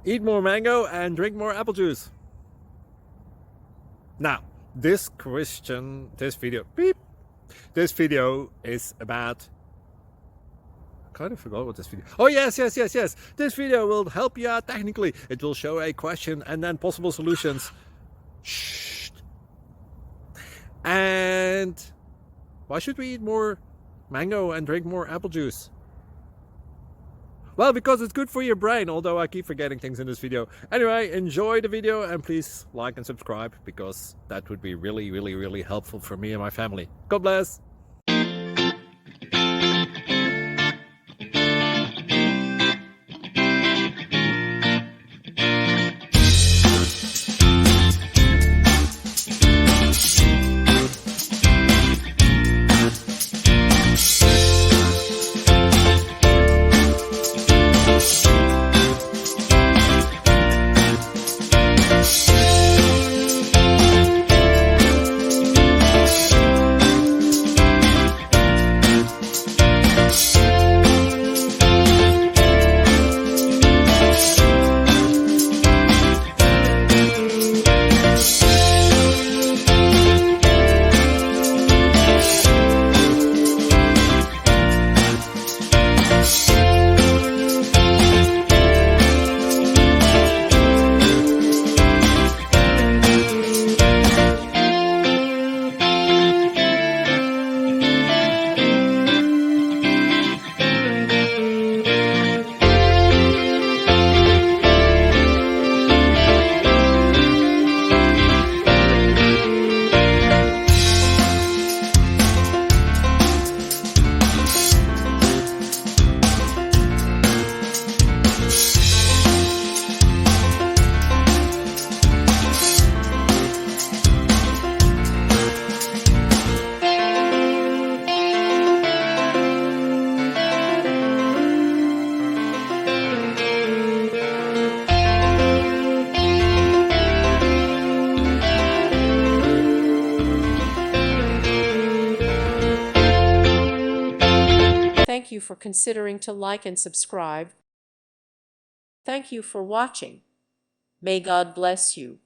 Eat more mango and drink more apple juice. Now, this video is about, I kind of forgot what this video. Oh, yes. This video will help you out technically. It will show a question and then possible solutions. Shh. And why should we eat more mango and drink more apple juice? Well, because it's good for your brain, although I keep forgetting things in this video. Anyway, enjoy the video and please like and subscribe, because that would be really helpful for me and my family. God bless! Thank you for considering to like and subscribe. Thank you for watching. May God bless you.